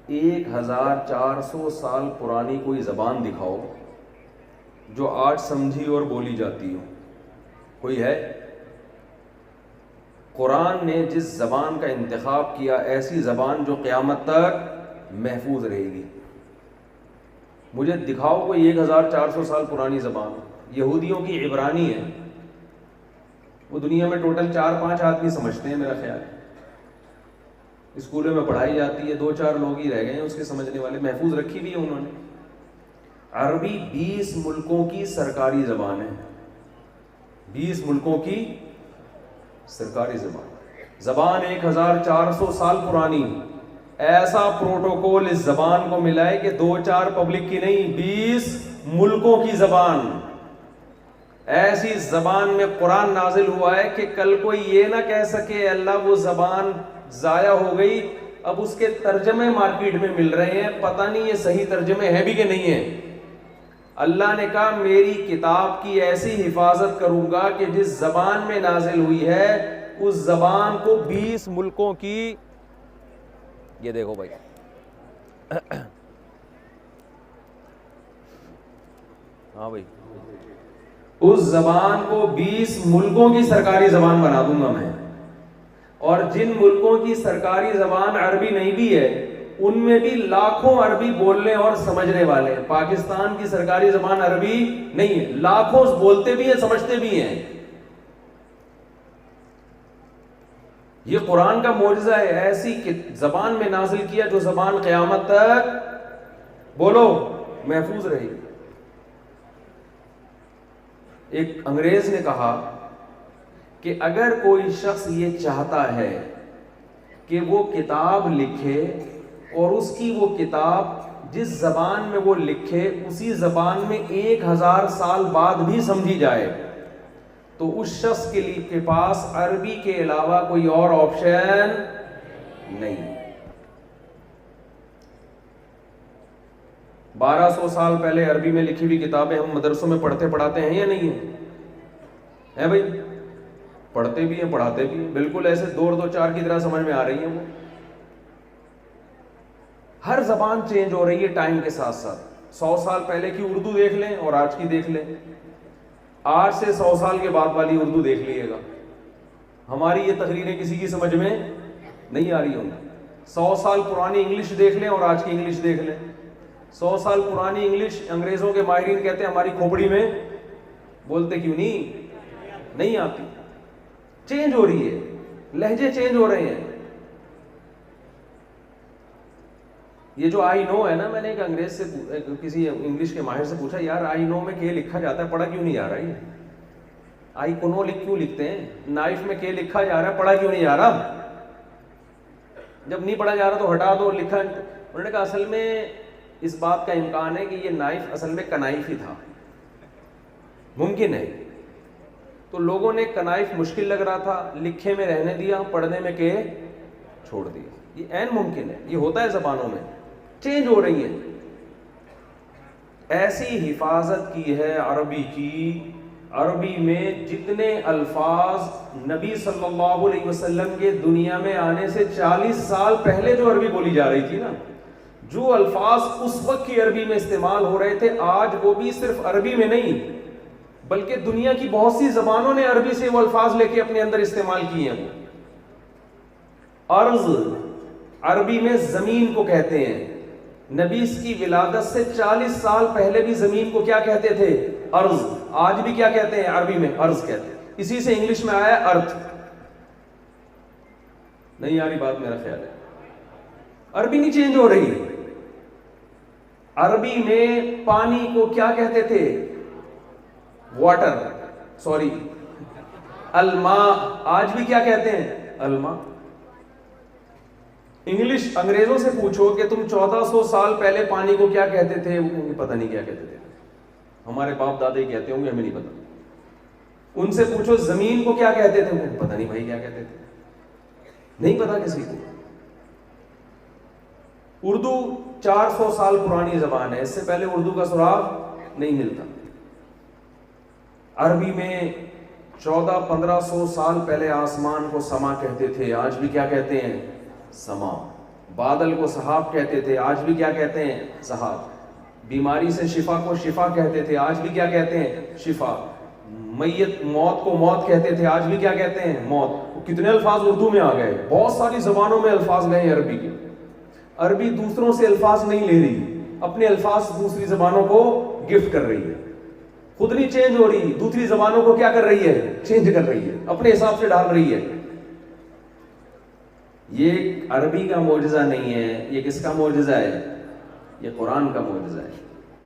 1400 سال پرانی کوئی زبان دکھاؤ جو آج سمجھی اور بولی جاتی ہو. کوئی ہے؟ قرآن نے جس زبان کا انتخاب کیا ایسی زبان جو قیامت تک محفوظ رہے گی. مجھے دکھاؤ کوئی 1400 سال پرانی زبان. یہودیوں کی عبرانی ہے, وہ دنیا میں ٹوٹل 4-5 آدمی سمجھتے ہیں میرا خیال. اسکولوں میں پڑھائی جاتی ہے, 2-4 لوگ ہی رہ گئے ہیں اس کے سمجھنے والے, محفوظ رکھی بھی ہے انہوں نے. عربی 20 ملکوں کی سرکاری زبان ہے, 20 ملکوں کی سرکاری زبان. زبان 1400 سال پرانی. ایسا پروٹوکول اس زبان کو ملا ہے کہ 2-4 پبلک کی نہیں, 20 ملکوں کی زبان. ایسی زبان میں قرآن نازل ہوا ہے کہ کل کوئی یہ نہ کہہ سکے اللہ وہ زبان ضائع ہو گئی, اب اس کے ترجمے مارکیٹ میں مل رہے ہیں, پتہ نہیں یہ صحیح ترجمے ہیں بھی کہ نہیں ہیں. اللہ نے کہا میری کتاب کی ایسی حفاظت کروں گا کہ جس زبان میں نازل ہوئی ہے اس زبان کو 20 ملکوں کی, یہ دیکھو بھائی, ہاں بھائی, اس زبان کو 20 ملکوں کی سرکاری زبان بنا دوں گا میں. اور جن ملکوں کی سرکاری زبان عربی نہیں بھی ہے ان میں بھی لاکھوں عربی بولنے اور سمجھنے والے. پاکستان کی سرکاری زبان عربی نہیں ہے, لاکھوں بولتے بھی ہیں سمجھتے بھی ہیں. یہ قرآن کا معجزہ ہے, ایسی زبان میں نازل کیا جو زبان قیامت تک بولو محفوظ رہے گی. ایک انگریز نے کہا کہ اگر کوئی شخص یہ چاہتا ہے کہ وہ کتاب لکھے اور اس کی وہ کتاب جس زبان میں وہ لکھے اسی زبان میں 1000 سال بعد بھی سمجھی جائے تو اس شخص کے پاس عربی کے علاوہ کوئی اور آپشن نہیں. 1200 سال پہلے عربی میں لکھی ہوئی کتابیں ہم مدرسوں میں پڑھتے پڑھاتے ہیں یا نہیں ہیں بھائی؟ پڑھتے بھی ہیں پڑھاتے بھی ہیں, بالکل ایسے 2-2-4 کی طرح سمجھ میں آ رہی ہیں. وہ ہر زبان چینج ہو رہی ہے ٹائم کے ساتھ ساتھ. 100 سال پہلے کی اردو دیکھ لیں اور آج کی دیکھ لیں, آج سے 100 سال کے بعد والی اردو دیکھ لیجیے گا, ہماری یہ تقریریں کسی کی سمجھ میں نہیں آ رہی ہوں گی. 100 سال پرانی انگلش دیکھ لیں اور آج کی انگلش دیکھ لیں. 100 سال پرانی انگلش انگریزوں کے ماہرین کہتے ہیں ہماری کھوپڑی میں بولتے کیوں نہیں آتی. چینج ہو رہی ہے, لہجے چینج ہو رہے ہیں. یہ جو آئی نو ہے نا, میں نے ایک انگریز سے کسی انگلش کے ماہر سے پوچھا یار آئی نو میں کے لکھا جاتا ہے پڑھا کیوں نہیں جا رہا ہے؟ آئی کنو کیوں لکھتے ہیں؟ نائف میں کے لکھا جا رہا ہے پڑھا کیوں نہیں جا رہا؟ جب نہیں پڑھا جا رہا تو ہٹا دو, لکھا. انہوں نے کہا اصل میں اس بات کا امکان ہے کہ یہ نائف اصل میں کنائف ہی تھا, ممکن ہے. تو لوگوں نے کنائف مشکل لگ رہا تھا, لکھے میں رہنے دیا, پڑھنے میں کہ چھوڑ دیا. یہ عین ممکن ہے, یہ ہوتا ہے زبانوں میں, چینج ہو رہی ہیں. ایسی حفاظت کی ہے عربی کی. عربی میں جتنے الفاظ نبی صلی اللہ علیہ وسلم کے دنیا میں آنے سے 40 سال پہلے جو عربی بولی جا رہی تھی نا, جو الفاظ اس وقت کی عربی میں استعمال ہو رہے تھے آج وہ بھی صرف عربی میں نہیں بلکہ دنیا کی بہت سی زبانوں نے عربی سے وہ الفاظ لے کے اپنے اندر استعمال کیے ہیں. ارض عربی میں زمین کو کہتے ہیں. نبی کی ولادت سے 40 سال پہلے بھی زمین کو کیا کہتے تھے؟ ارض. آج بھی کیا کہتے ہیں عربی میں؟ ارض کہتے ہیں. اسی سے انگلش میں آیا ارتھ. نہیں آ رہی بات میرا خیال ہے. عربی نہیں چینج ہو رہی. عربی میں پانی کو کیا کہتے تھے؟ واٹر, سوری الماء. آج بھی کیا کہتے ہیں؟ الماء. انگلش انگریزوں سے پوچھو کہ تم 1400 سال پہلے پانی کو کیا کہتے تھے, وہ پتہ نہیں کیا کہتے تھے. ہمارے باپ دادے کہتے ہوں گے, ہمیں نہیں پتا. ان سے پوچھو زمین کو کیا کہتے تھے, پتہ نہیں بھائی کیا کہتے تھے, نہیں پتا کسی کو. اردو 400 سال پرانی زبان ہے, اس سے پہلے اردو کا سراغ نہیں ملتا. عربی میں 1400-1500 سال پہلے آسمان کو سما کہتے تھے, آج بھی کیا کہتے ہیں؟ سما. بادل کو سحاب کہتے تھے، آج بھی کیا کہتے ہیں؟ سحاب. بیماری سے شفا کو شفا کہتے تھے، آج بھی کیا کہتے ہیں؟ شفا. میت موت کو موت کہتے تھے، آج بھی کیا کہتے ہیں؟ موت. کتنے الفاظ اردو میں آ گئے، بہت ساری زبانوں میں الفاظ گئے عربی کے. عربی دوسروں سے الفاظ نہیں لے رہی، اپنے الفاظ دوسری زبانوں کو گفٹ کر رہی ہے. خود نہیں چینج ہو رہی، دوسری زبانوں کو کیا کر رہی ہے؟ چینج کر رہی ہے، اپنے حساب سے ڈال رہی ہے. یہ عربی کا معجزہ نہیں ہے، یہ کس کا معجزہ ہے؟ یہ قرآن کا معجزہ ہے.